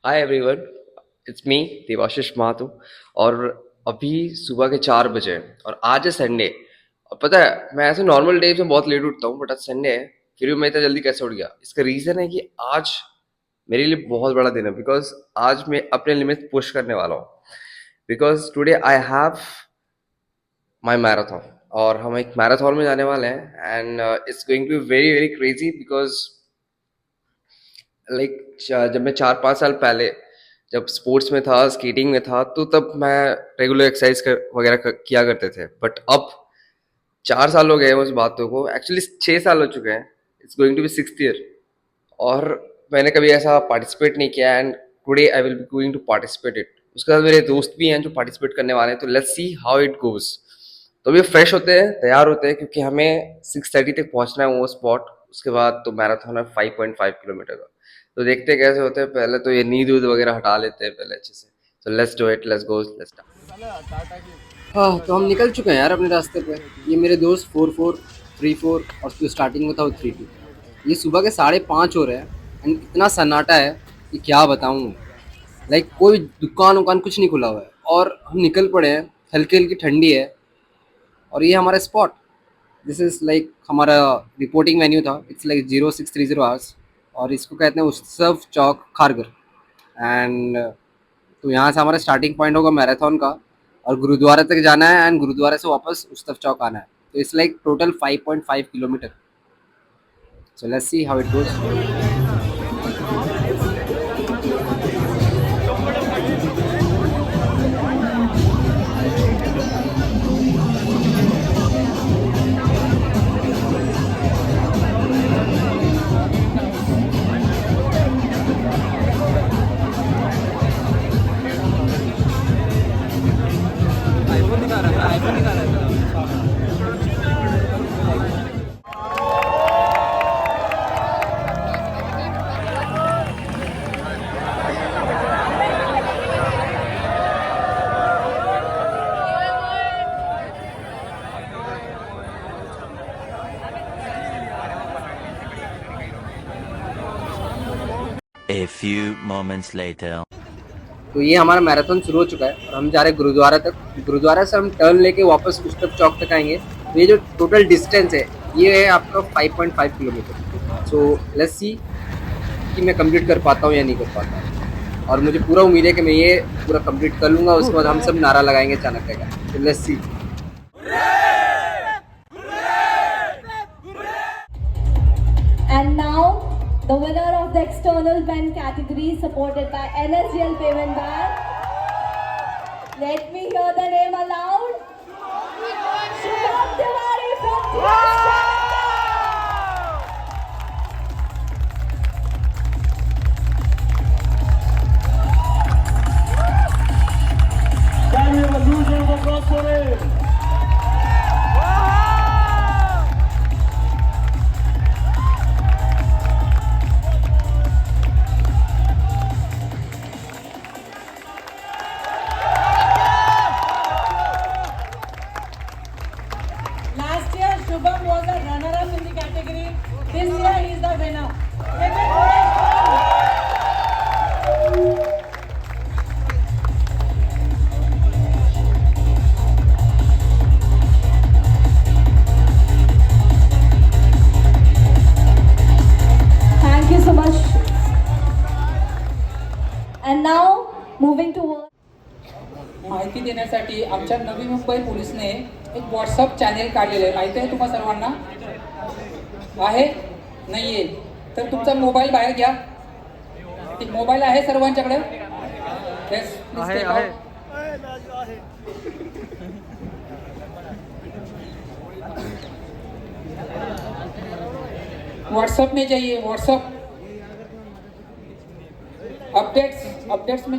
Hi everyone, it's me Devashish Mathur. और अभी सुबह के 4 बजे हैं और आज है संडे। और पता है मैं ऐसे नॉर्मल डेज में बहुत लेट उठता हूँ, बट आज संडे है। फिर भी मैं इतना जल्दी कैसे उठ गया? इसका रीज़न है कि आज मेरे लिए बहुत बड़ा दिन है, बिकॉज आज मैं अपने लिमिट पुश करने वाला हूँ। Because today I have my marathon, और हम एक मैराथन में जाने वाले हैं। And it's going to be very very crazy, because like जब मैं 4-5 साल पहले जब स्पोर्ट्स में था, स्केटिंग में था, तो तब मैं रेगुलर एक्सरसाइज वगैरह किया करते थे। बट अब 4 साल हो गए उस बातों को, एक्चुअली 6 साल हो चुके हैं। It's going to be 6th year, और मैंने कभी ऐसा पार्टिसिपेट नहीं किया। And today I will be going to participate it. उसके साथ मेरे दोस्त भी हैं जो पार्टिसिपेट करने वाले हैं, तो let's see how it goes. तो अभी फ्रेश होते हैं, तैयार होते हैं, क्योंकि हमें 6:30 तक पहुंचना है वो स्पॉट। उसके बाद तो मैराथन है 5.5 किलोमीटर का। तो देखते हैं कैसे होते हैं। पहले तो ये नींद ऊद वगैरह हटा लेते हैं पहले अच्छे से। तो let's do it, let's go, let's. हाँ, तो हम निकल चुके हैं यार अपने रास्ते पे। ये मेरे दोस्त 4-4 3-4, और जो स्टार्टिंग में था वो 3-2। ये सुबह के 5:30 हो रहे हैं, एंड इतना सन्नाटा है कि क्या बताऊँ। लाइक कोई दुकान उकान कुछ नहीं खुला हुआ है, और हम निकल पड़े हैं। हल्की हल्की ठंडी है, और ये हमारा स्पॉट। दिस इज़ लाइक हमारा रिपोर्टिंग वेन्यू था। इट्स लाइक 0630 आवर्स, और इसको कहते हैं उत्सव चौक खारगर। एंड तो यहाँ से हमारा स्टार्टिंग पॉइंट होगा मैराथन का, और गुरुद्वारा तक जाना है, एंड गुरुद्वारा से वापस उत्सव चौक आना है। तो it's like total 5.5 kilometre. So let's see how it goes. A few moments later. तो ये हमारा मैराथन शुरू हो चुका है, और हम जा रहे हैं गुरुद्वारा तक। गुरुद्वारा से हम टर्न लेके वापस उत्सव चौक तक आएंगे। तो ये जो टोटल डिस्टेंस है, ये है आपका 5.5 किलोमीटर। सो लेट्स सी कि मैं कंप्लीट कर पाता हूँ या नहीं कर पाता। और मुझे पूरा उम्मीद है कि मैं ये पूरा कंप्लीट कर लूँगा। उसके बाद हम सब नारा लगाएंगे चाणक्य का। तो let's C. And now, the winner of the external pen category, supported by NSGL Payment Bank. Let me hear the name aloud. Shubham Tiwari from Thrissur. Can we have a huge round of applause for him? Last year, Shubham was a runner-up in the category. This year, he is the winner. Give it for Thank you so much. And now, moving towards. माहिती देण्यासाठी आमच्या नवी मुंबई पोलीसने एक WhatsApp channel काढलेलं आहे. माहिती आहे तुम्हा सर्वांना? आहे नाही आहे तर तुमचा मोबाईल बाहेर घ्या. मोबाईल आहे सर्वांच्याकडे? Yes, please take out. WhatsApp में जाइए. व्हाट्सएप अपडेट्स में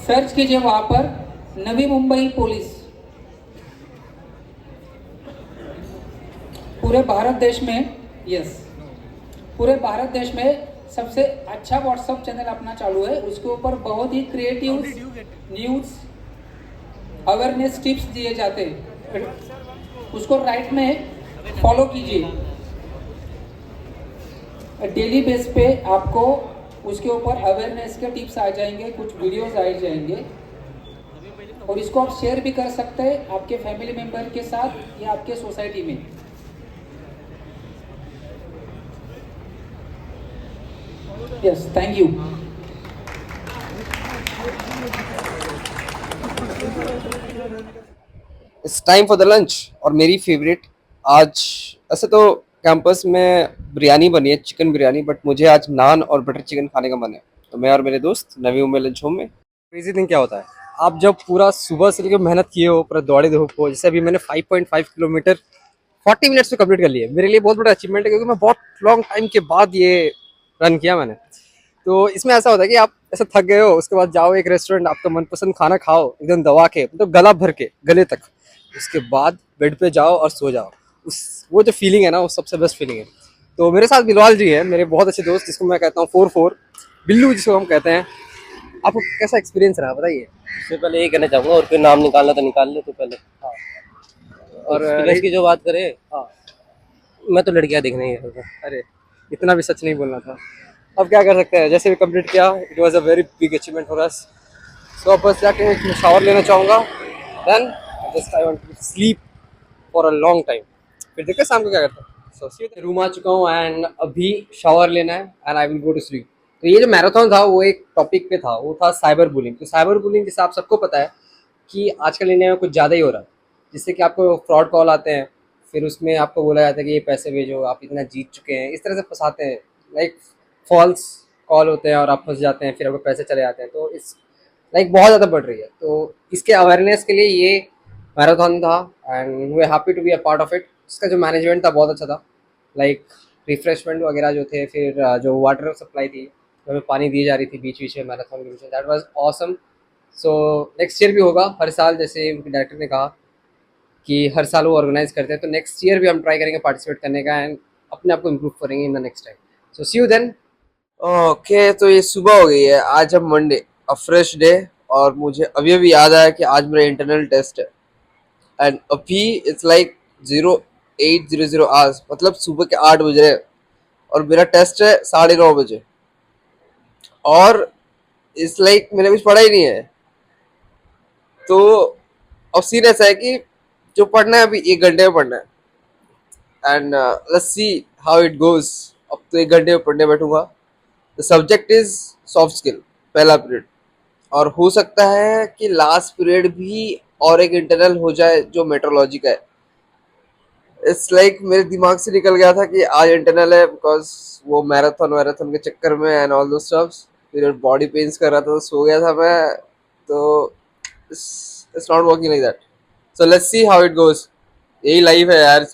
सर्च कीजिए वहां पर नवी मुंबई पुलिस. पूरे भारत देश में, यस, पूरे भारत देश में सबसे अच्छा व्हाट्सएप चैनल अपना चालू है. उसके ऊपर बहुत ही क्रिएटिव न्यूज अवेयरनेस टिप्स दिए जाते हैं. उसको राइट में फॉलो कीजिए. डेली बेस पे आपको उसके ऊपर अवेयरनेस के टिप्स आ जाएंगे, कुछ वीडियोस आ जाएंगे, और इसको आप शेयर भी कर सकते हैं आपके फैमिली मेम्बर के साथ या आपके सोसाइटी में। Yes, thank you. It's time for the lunch. और मेरी फेवरेट आज, ऐसे तो कैंपस में बिरयानी बनी है, चिकन बिरयानी, बट मुझे आज नान और बटर चिकन खाने का मन है। तो मैं और मेरे दोस्त नवी मुंबई लंच होम में। क्रेजी थिंग क्या होता है, आप जब पूरा सुबह से लेकर मेहनत किए हो, पूरा दौड़े धूप हो, जैसे अभी मैंने 5.5 किलोमीटर 40 मिनट्स में कंप्लीट कर लिया। मेरे लिए बहुत बड़ा अचीवमेंट है, क्योंकि मैं बहुत लॉन्ग टाइम के बाद ये रन किया मैंने। तो इसमें ऐसा होता है कि आप ऐसे थक गए हो, उसके बाद जाओ एक रेस्टोरेंट, आपका मनपसंद खाना खाओ एकदम दबा के, मतलब गला भर के गले तक, उसके बाद बेड पे जाओ और सो जाओ। वो जो फीलिंग है ना, वो सबसे बेस्ट फीलिंग है। तो मेरे साथ बिलवाल जी है, मेरे बहुत अच्छे दोस्त, जिसको मैं कहता हूँ 4-4 बिल्लू, जिसको हम कहते हैं। आपको कैसा एक्सपीरियंस रहा बताइए। सबसे पहले यही कहना चाहूंगा, और कोई नाम निकालना तो निकाल ले तो पहले। और एक्सपीरियंस की जो बात करें, हाँ, मैं तो लड़कियां देखने ही गया था। अरे इतना भी सच नहीं बोलना था। अब क्या कर सकते हैं, जैसे भी कंप्लीट किया, it was a very big achievement for us. So अब बस जाके मैं शावर लेना चाहूँगा, then just I want to sleep for a long time. फिर देखते हैं शाम को क्या करते हैं। सो रूम आ चुका हूँ एंड अभी शावर लेना है and I will go to sleep. तो ये जो मैराथन था वो एक टॉपिक पे था, वो था साइबर बुलिंग। तो साइबर बुलिंग जैसे आप सबको पता है कि आजकल इंडिया में कुछ ज़्यादा ही हो रहा है, जिससे कि आपको फ्रॉड कॉल आते हैं, फिर उसमें आपको बोला जाता है कि ये पैसे भेजो, आप इतना जीत चुके हैं, इस तरह से फंसाते हैं। लाइक फॉल्स कॉल होते हैं और आप फंस जाते हैं, फिर आपको पैसे चले जाते हैं। तो इस लाइक बहुत ज़्यादा बढ़ रही है। तो इसके अवेयरनेस के लिए ये मैराथन था and we happy to be a part of it. इसका जो मैनेजमेंट था बहुत अच्छा था, लाइक रिफ्रेशमेंट वगैरह जो थे, फिर जो वाटर सप्लाई थी, हमें पानी दी जा रही थी बीच बीच में मैराथन के बीच में, that was awesome. So next year भी होगा हर साल, जैसे उनके डायरेक्टर ने कहा कि हर साल वो ऑर्गेनाइज करते हैं। तो नेक्स्ट ईयर भी हम ट्राई करेंगे पार्टिसिपेट करने का एंड अपने आप को इम्प्रूव करेंगे in the next time. So see you then. Okay, तो ये सुबह हो गई है, आज अब मंडे, अ फ्रेश डे। और मुझे अभी अभी याद आया कि आज मेरा इंटरनल टेस्ट है एंड अभी इट्स लाइक 0800 आवर्स, मतलब सुबह के 8 बज रहे हैं और मेरा टेस्ट है 9:30 बजे। और इट्स लाइक मैंने कुछ पढ़ा ही नहीं है। तो अब सीन ऐसा है कि जो पढ़ना है अभी 1 घंटे में पढ़ना है and let's see how it goes. अब तो 1 घंटे में पढ़ने बैठूंगा। The subject is soft skill, पहला पीरियड। और हो सकता है कि लास्ट पीरियड भी और एक इंटरनल हो जाए जो मेट्रोलॉजी का है। इट्स लाइक मेरे दिमाग से निकल गया था कि आज इंटरनल है, बिकॉज वो मैराथन के चक्कर में एंड ऑल दो स्टफ्स। फिर बॉडी पेन्स कर रहा था तो सो गया था मैं। तो it's not working like that. So let's see how it goes. यही लाइफ है यार,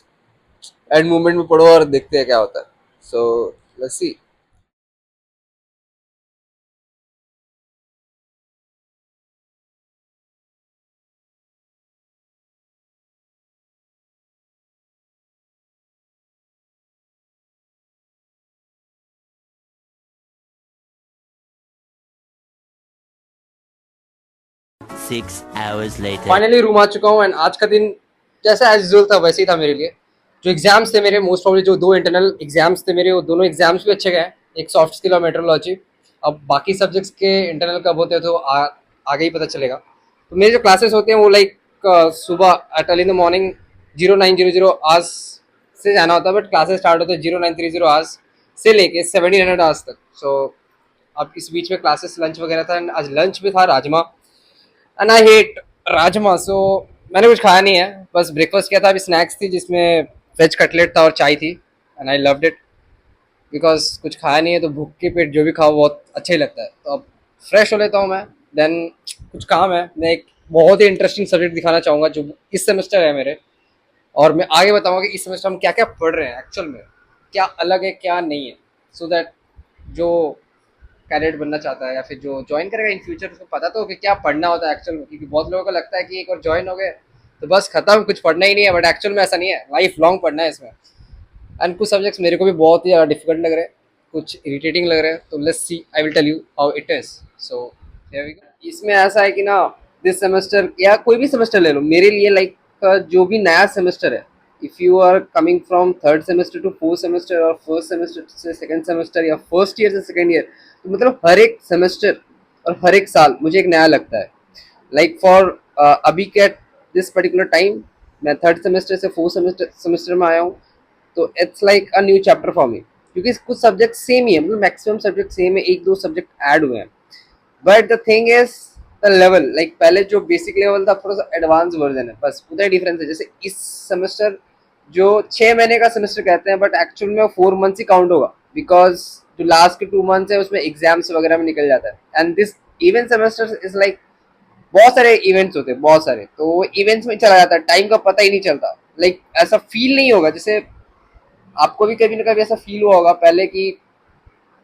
एंड मोमेंट में पढ़ो और देखते हैं क्या होता है। So let's see. Six hours later. Finally room आ चुका हूँ एंड आज का दिन जैसा एज यूजुअल था वैसे ही था मेरे लिए। जो एग्जाम्स थे मेरे, मोस्ट प्रॉब्ली जो 2 इंटरनल एग्जाम्स थे मेरे, वो दोनों एग्जाम्स भी अच्छे गए। एक सॉफ्ट स्किल और मेट्रोलॉजी। अब बाकी सब्जेक्ट्स के इंटरनल कब होते हैं तो आगे ही पता चलेगा। तो मेरे जो क्लासेस होते हैं वो लाइक सुबह at early in the morning 0900 hours से जाना होता है, बट क्लासेस स्टार्ट होते हैं 0930 आवर्स से लेके 1700 आवर्स तक। सो अब इस बीच में क्लासेस, लंच वगैरह था एंड आज लंच भी था rajma and I hate rajma. So मैंने कुछ खाया नहीं है, बस ब्रेकफास्ट किया था। अभी स्नैक्स थी जिसमें वेज कटलेट था और चाय थी and I loved it, because कुछ खाया नहीं है तो भूख के पेट जो भी खाओ बहुत अच्छा ही लगता है। तो अब फ्रेश हो लेता हूँ मैं, देन कुछ काम है। मैं एक बहुत ही इंटरेस्टिंग सब्जेक्ट दिखाना चाहूँगा जो इस सेमेस्टर है मेरे, और मैं आगे बताऊँगा कि इस सेमेस्टर हम क्या क्या पढ़ रहे हैं एक्चुअल में, क्या अलग है क्या नहीं है, सो दैट जो कैडेट बनना चाहता है या फिर जो ज्वाइन करेगा इन फ्यूचर उसको पता तो हो कि क्या पढ़ना होता है एक्चुअल में। क्योंकि बहुत लोगों को लगता है कि एक बार ज्वाइन हो गए तो बस खत्म, कुछ पढ़ना ही नहीं है, बट एक्चुअल में ऐसा नहीं है, लाइफ लॉन्ग पढ़ना है इसमें। एंड कुछ सब्जेक्ट्स मेरे को भी बहुत ही ज़्यादा डिफिकल्ट लग रहे हैं, कुछ इरिटेटिंग लग रहे हैं। तो let's see, I will tell you how it is. So इसमें ऐसा है कि ना, दिस सेमेस्टर या कोई भी सेमेस्टर ले लो, मेरे लिए लाइक जो भी नया सेमेस्टर है if you are coming from third semester to fourth semester और फर्स्ट सेमेस्टर से सेकंड सेमेस्टर या फर्स्ट ईयर से सेकंड ईयर, तो मतलब हर एक सेमेस्टर और हर एक साल मुझे एक नया लगता है. लाइक फॉर अभी के दिस पर्टिकुलर टाइम मैं थर्ड सेमेस्टर से फोर्थ सेमेस्टर में आया हूँ, तो it's like a new chapter for me, क्योंकि कुछ सब्जेक्ट सेम ही है, मतलब मैक्सिमम सब्जेक्ट सेम है, एक दो सब्जेक्ट ऐड हुए हैं. But the thing is the level, like पहले जो बेसिक लेवल था थोड़ा सा एडवांस वर्जन है, बस उतना ही डिफरेंस है. जैसे इस सेमेस्टर जो 6 महीने का सेमेस्टर कहते हैं, बट एक्चुअल में 4 मंथ्स ही काउंट होगा, बिकॉज जो लास्ट के 2 मंथ्स है उसमें एग्जाम्स वगैरह में निकल जाता है. And this event semester is like बहुत सारे इवेंट्स होते हैं, बहुत सारे, तो इवेंट्स में चला जाता है, टाइम का पता ही नहीं चलता. लाइक ऐसा फील नहीं होगा, जैसे आपको भी कभी ना कभी ऐसा फील हुआ होगा पहले कि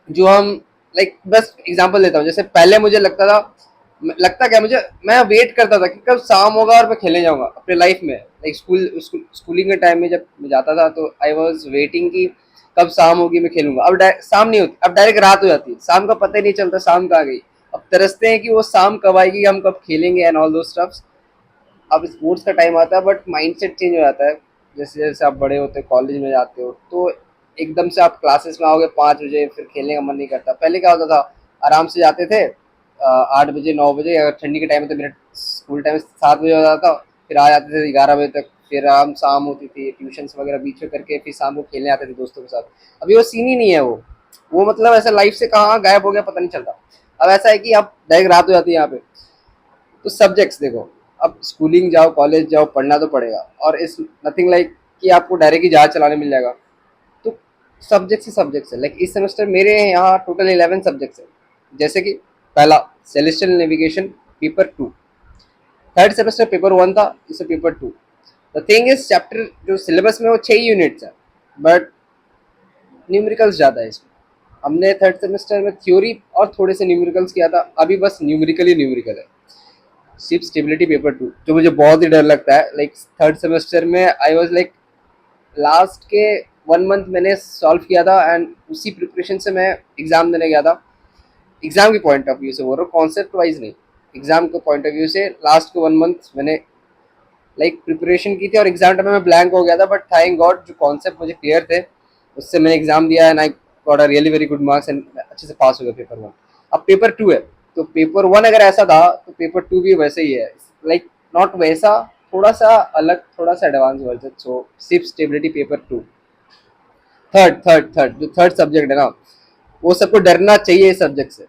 जो हम लाइक बस एग्जांपल देता हूँ, जैसे पहले मुझे लगता क्या मुझे, मैं वेट करता था कि कब शाम होगा और मैं खेलने जाऊंगा अपने लाइफ में. लाइक स्कूलिंग के टाइम में जब मैं जाता था तो आई वाज वेटिंग कि कब शाम होगी मैं खेलूंगा. अब शाम नहीं होती, अब डायरेक्ट रात हो जाती है, शाम का पता ही नहीं चलता शाम कहाँ गई. अब तरसते हैं कि वो शाम कब आएगी, हम कब खेलेंगे एंड ऑल दो स्टफ्स. अब स्पोर्ट्स का टाइम आता है बट माइंडसेट चेंज हो जाता है. जैसे जैसे आप बड़े होते हो, कॉलेज में जाते हो, तो एकदम से आप क्लासेस में आओगे 5 बजे, फिर खेलने का मन नहीं करता. पहले क्या होता था, आराम से जाते थे 8 बजे 9 बजे, अगर ठंडी के टाइम में तो मेरा स्कूल टाइम 7 बजे हो जाता था, फिर आ जाते थे 11 बजे तक, फिर आराम शाम होती थी, ट्यूशन्स वगैरह बीच में करके फिर शाम को खेलने आते थे दोस्तों के साथ. अभी वो सीन ही नहीं है. वो मतलब ऐसा लाइफ से कहाँ गायब हो गया पता नहीं चलता. अब ऐसा है कि आप डायरेक्ट रात हो जाती है यहाँ पे. तो सब्जेक्ट्स देखो, अब स्कूलिंग जाओ, कॉलेज जाओ, पढ़ना तो पड़ेगा, और इस नथिंग लाइक कि आपको डायरेक्ट ही जहाज चलाने मिल जाएगा. तो सब्जेक्ट्स ही सब्जेक्ट्स है. लाइक इस सेमेस्टर मेरे यहाँ टोटल 11 सब्जेक्ट्स है. जैसे कि पहला celestial navigation paper 2, third semester paper 1 था, इसे paper 2. The thing is chapter जो सिलेबस में वो 6 यूनिट्स है, बट न्यूमेरिकल्स ज़्यादा है इसमें. हमने थर्ड सेमेस्टर में थ्योरी और थोड़े से न्यूमेरिकल्स किया था, अभी बस न्यूमेरिकल ही न्यूमेरिकल है. शिप स्टेबिलिटी पेपर 2 जो मुझे बहुत ही डर लगता है. लाइक थर्ड सेमेस्टर में आई वाज लाइक लास्ट के 1 मंथ मैंने सॉल्व किया था, एंड उसी प्रिपरेशन से मैं एग्ज़ाम देने गया था. एग्ज़ाम के पॉइंट ऑफ व्यू से बोल रहा हूँ, कॉन्सेप्ट वाइज नहीं, एग्ज़ाम के पॉइंट ऑफ व्यू से लास्ट के 1 मंथ मैंने लाइक प्रिपरेशन की थी, और एग्जाम टाइम में ब्लैंक हो गया था. बट थैंक गॉड जो कॉन्सेप्ट मुझे क्लियर थे उससे मैंने एग्जाम दिया, and I got a really very good marks, and अच्छे से पास हो गया पेपर 1. अब पेपर 2 है, तो पेपर 1 अगर ऐसा था तो पेपर 2 भी वैसे ही है. लाइक नॉट वैसा, थोड़ा सा अलग, थोड़ा सा advance version. So ship stability paper 2, third जो थर्ड सब्जेक्ट है ना, वो सबको डरना चाहिए इस सब्जेक्ट से,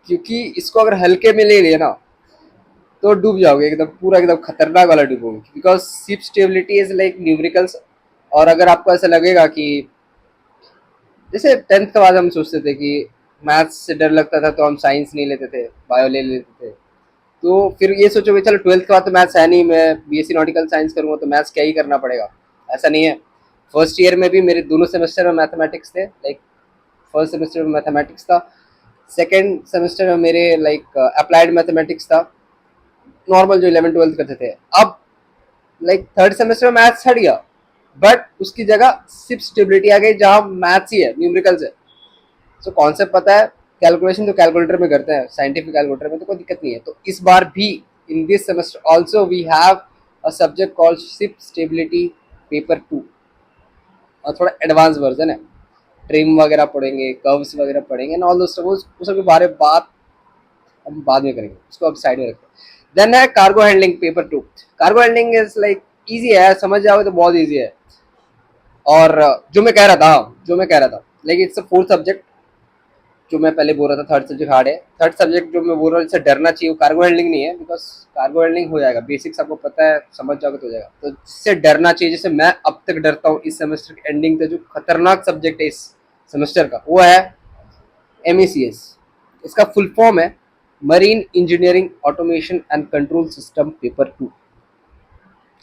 क्योंकि इसको अगर हल्के में ले लिया ना तो डूब जाओगे एकदम, पूरा एकदम खतरनाक वाला डूबोगे. Because ship stability is like numericals. और अगर आपको ऐसा लगेगा कि जैसे 10th के बाद हम सोचते थे कि मैथ्स से डर लगता था तो हम साइंस नहीं लेते थे, बायो ले लेते थे, तो फिर ये सोचोगे चलो 12th के बाद तो मैथ्स है नहीं, मैं बीएससी नॉटिकल साइंस करूँगा तो मैथ्स क्या ही करना पड़ेगा. ऐसा नहीं है. फर्स्ट ईयर में भी मेरे दोनों सेमेस्टर में मैथमेटिक्स थे. लाइक फर्स्ट सेमेस्टर में मैथमेटिक्स था, सेकेंड सेमेस्टर में मेरे लाइक अप्लाइड मैथमेटिक्स था, नॉर्मल जो 11th-12th करते थे. अब लाइक थर्ड सेमेस्टर में मैथ्स हट गया, बट उसकी जगह शिप स्टेबिलिटी आ गई, जहाँ मैथ्स ही है, न्यूमेरिकल्स है. सो कॉन्सेप्ट पता है, कैलकुलेशन तो कैलकुलेटर में करते हैं, साइंटिफिक कैलकुलेटर में तो कोई दिक्कत नहीं है. तो इस बार भी in this semester also we have a subject called ship stability paper 2, और थोड़ा एडवांस वर्जन है. ट्रिम वगैरह पढ़ेंगे, कर्व्स वगैरह पढ़ेंगे, एंड ऑल दोस उस सब के बारे में बात हम बाद में करेंगे, उसको अब साइड में रखते हैं. देन है cargo handling paper 2. Cargo handling is like easy है, समझ जाओगे तो बहुत इजी है. और जो मैं कह रहा था like it's a fourth subject. जो मैं पहले बोल रहा था थर्ड सब्जेक्ट हार्ड है, थर्ड सब्जेक्ट जो मैं बोल रहा हूँ जिससे डरना चाहिए वो कार्गो हैंडलिंग नहीं है. बिकॉज कार्गो हैंडलिंग हो जाएगा, बेसिक्स आपको पता है, समझ जाओगे तो हो जाएगा. तो जिससे डरना चाहिए, जैसे मैं अब तक डरता हूँ इस सेमेस्टर के एंडिंग तक, जो खतरनाक सब्जेक्ट है इस सेमेस्टर का, वो है MECS. इसका फुल फॉर्म है marine engineering automation and control system paper 2.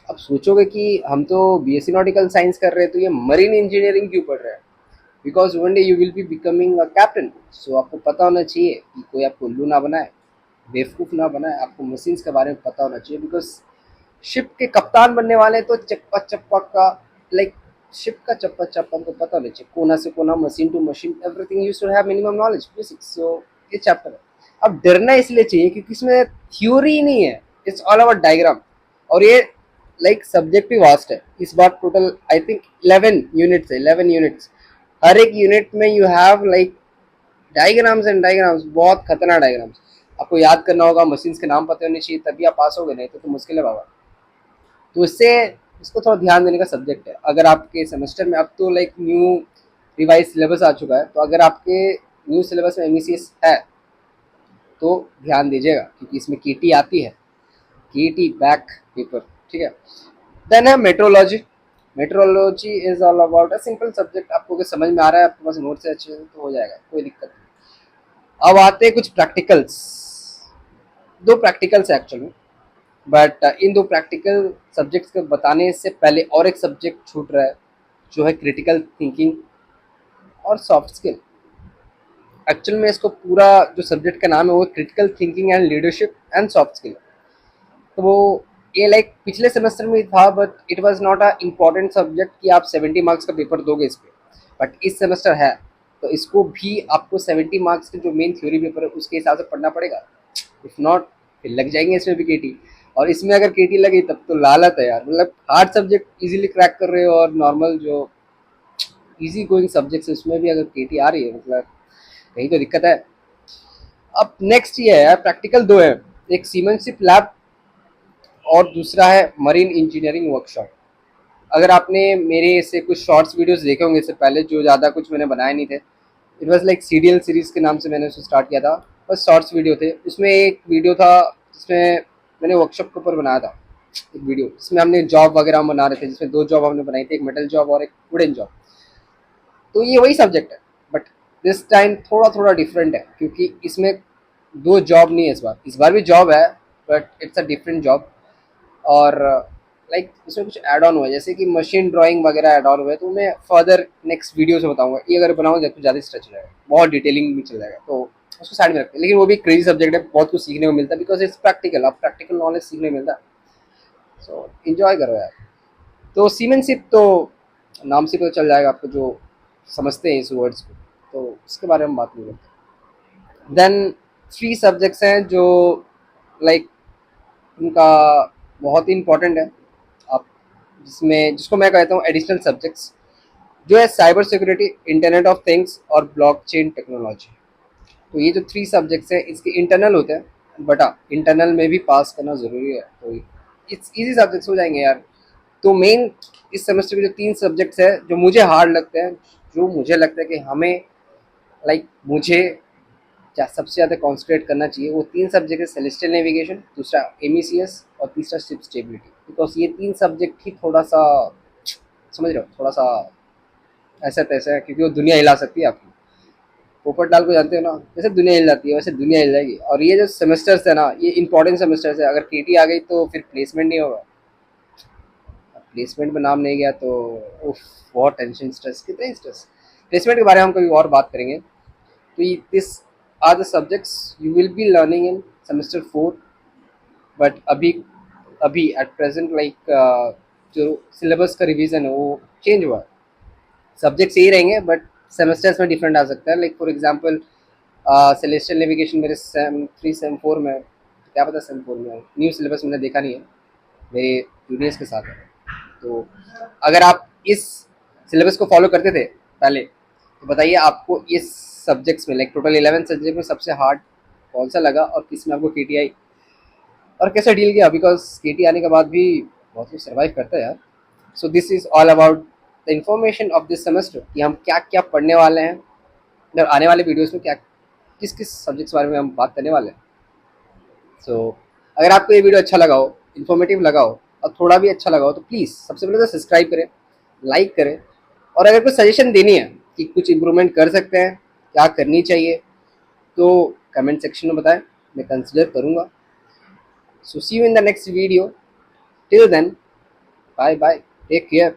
अब सोचोगे कि हम तो बीएससी नॉटिकल साइंस कर रहे हैं तो ये मरीन इंजीनियरिंग क्यों पढ़ रहे हैं. Because one day you will be becoming a captain. So आपको पता होना चाहिए कि कोई आपको उल्लू ना बनाए, बेवकूफ़ ना बनाए, आपको मशीन्स के बारे में पता होना चाहिए. बिकॉज शिप के कप्तान बनने वाले तो चप्पा चप्पा का लाइक शिप का चप्पा चप्पा हमको पता होना चाहिए, कोना से कोना, machine to machine, everything you should have minimum knowledge, basics. So ये चैप्टर है. अब डरना इसलिए चाहिए क्योंकि इसमें थ्योरी नहीं है, इट्स ऑल अबाउट डायग्राम. और ये लाइक सब्जेक्ट भी वास्ट है इस बार। टोटल आई थिंक 11 यूनिट्स है, 11 यूनिट्स। हर एक यूनिट में you have like diagrams and diagrams, बहुत खतरनाक डायग्राम्स। आपको याद करना होगा, मशीन्स के नाम पता होने चाहिए, तभी आप पास होगे, नहीं तो मुश्किल है बाबा। तो इससे इसको थोड़ा ध्यान देने का सब्जेक्ट है। अगर आपके सेमेस्टर में अब तो लाइक न्यू रिवाइज सिलेबस आ चुका है, तो अगर आपके न्यू सिलेबस में MECS है तो ध्यान दीजिएगा, क्योंकि इसमें KT आती है, KT बैक पेपर, ठीक है। देन है metrology. Metrology is all about a simple subject. आपको अगर समझ में आ रहा है, आपके पास नोट्स है अच्छे तो हो जाएगा, कोई दिक्कत नहीं। अब आते हैं कुछ प्रैक्टिकल्स। 2 प्रैक्टिकल्स है actually, but in 2 practical subjects को बताने से पहले और एक सब्जेक्ट छूट रहा है, जो है क्रिटिकल थिंकिंग और सॉफ्ट स्किल। एक्चुअल में इसको पूरा जो सब्जेक्ट का नाम है वो critical thinking and leadership and soft skill. तो वो ये लाइक पिछले सेमेस्टर में था, but it was not a important subject कि आप 70 मार्क्स का पेपर दोगे इस पे। बट इस सेमेस्टर है, तो इसको भी आपको 70 मार्क्स के जो मेन थ्योरी पेपर है उसके हिसाब से पढ़ना पड़ेगा। इफ नॉट फिर लग जाएंगे इसमें भी KT। और इसमें अगर KT लगी तब तो लालत है यार। मतलब हार्ड सब्जेक्ट इजीली क्रैक कर रहे हो, और नॉर्मल जो इजी गोइंग सब्जेक्ट्स उसमें भी अगर KT आ रही है, मतलब कहीं तो दिक्कत है। अब नेक्स्ट ये है, प्रैक्टिकल 2 है, एक सीमेंशिप लैब और दूसरा है मरीन इंजीनियरिंग वर्कशॉप। अगर आपने मेरे से कुछ शॉर्ट्स वीडियोस देखे होंगे इससे पहले, जो ज़्यादा कुछ मैंने बनाए नहीं थे, it was like CDL series के नाम से मैंने उसे स्टार्ट किया था, बस शॉर्ट्स वीडियो थे। उसमें एक वीडियो था जिसमें मैंने वर्कशॉप के ऊपर बनाया था एक वीडियो, जिसमें हमने जॉब वगैरह हम बना रहे थे, जिसमें 2 जॉब हमने बनाई थी, एक मेटल जॉब और एक वुडन जॉब। तो ये वही सब्जेक्ट है, बट दिस टाइम थोड़ा थोड़ा डिफरेंट है, क्योंकि इसमें 2 जॉब नहीं है इस बार भी जॉब है, but it's a different job. और लाइक इसमें कुछ ऐड ऑन हुआ है, जैसे कि मशीन ड्राइंग वगैरह ऐड ऑन हुआ है, तो मैं फर्दर नेक्स्ट वीडियो से बताऊंगा। ये अगर बनाऊंगा तो ज़्यादा स्ट्रेच हो जाएगा, बहुत डिटेलिंग भी चल जाएगा, तो उसको साइड में रखते हैं। लेकिन वो भी क्रेजी सब्जेक्ट है, बहुत कुछ सीखने को मिलता है, बिकॉज इट्स प्रैक्टिकल। आप प्रैक्टिकल नॉलेज सीखने को मिलता है, सो इन्जॉय करो यार। तो सीमेंशिप तो नाम से पता चल जाएगा आपको, जो समझते हैं इस वर्ड्स को, तो उसके बारे में बात नहीं करते। देन 3 सब्जेक्ट्स हैं जो लाइक उनका बहुत ही इंपॉर्टेंट है, आप जिसको मैं कहता हूँ एडिशनल सब्जेक्ट्स, जो है cyber security, internet of things और ब्लॉकचेन टेक्नोलॉजी। तो ये जो 3 सब्जेक्ट्स हैं इसके इंटरनल होते हैं, बट हाँ इंटरनल में भी पास करना ज़रूरी है, तो इट्स ईजी सब्जेक्ट्स हो जाएंगे यार। तो मेन इस सेमेस्टर के जो 3 सब्जेक्ट्स हैं जो मुझे हार्ड लगते हैं, जो मुझे लगता है कि हमें मुझे क्या सबसे ज़्यादा कॉन्सेंट्रेट करना चाहिए, वो 3 सब्जेक्ट है, सेलेस्टियल नेविगेशन, दूसरा MECS और तीसरा शिप स्टेबिलिटी। बिकॉज ये 3 सब्जेक्ट ही थोड़ा सा, समझ रहे हो, थोड़ा सा ऐसा तैसा है, क्योंकि वो दुनिया हिला सकती है आपकी। पोपट डाल को जानते हो ना, जैसे दुनिया हिल जाती है वैसे दुनिया हिल जाएगी। और ये जो सेमेस्टर्स है ना, ये इंपॉर्टेंट सेमेस्टर्स है। अगर KT आ गई तो फिर प्लेसमेंट नहीं होगा, प्लेसमेंट में नाम नहीं गया तो उफ, बहुत टेंशन, स्ट्रेस, कितने स्ट्रेस। प्लेसमेंट के बारे में हम कभी और बात करेंगे। तो this are the subjects you will be learning in semester 4, but अभी एट प्रेजेंट लाइक जो सिलेबस का रिवीजन है वो चेंज हुआ है। सब्जेक्ट्स यही रहेंगे, बट सेमेस्टर्स में डिफरेंट आ सकता है। Like for example celestial navigation मेरे सेम 3 सेम 4 में, क्या पता सेम 4 में न्यू सिलेबस मैंने देखा नहीं है, मेरे जूनियर्स के साथ है। तो अगर आप इस सिलेबस को फॉलो करते थे पहले, तो बताइए आपको इस सब्जेक्ट्स में, लाइक टोटल 11 सब्जेक्ट में सबसे हार्ड कौन सा लगा, और किस में आपको KT आई और कैसे डील किया। बिकॉज KT आने के बाद भी बहुत कुछ सर्वाइव करता है यार। So this is all about the information of this semester, कि हम क्या क्या पढ़ने वाले हैं, मतलब आने वाले वीडियोस में क्या किस किस सब्जेक्ट्स के बारे में हम बात करने वाले हैं। सो अगर आपको ये वीडियो अच्छा लगा हो, इन्फॉर्मेटिव लगा हो और थोड़ा भी अच्छा लगा हो, तो प्लीज़ सबसे पहले तो सब्सक्राइब करें, लाइक करें, और अगर कुछ सजेशन देनी है कि कुछ इम्प्रूवमेंट कर सकते हैं, क्या करनी चाहिए, तो कमेंट सेक्शन में बताएं, मैं कंसिडर करूँगा। So see you in the next video, till then bye bye, take care.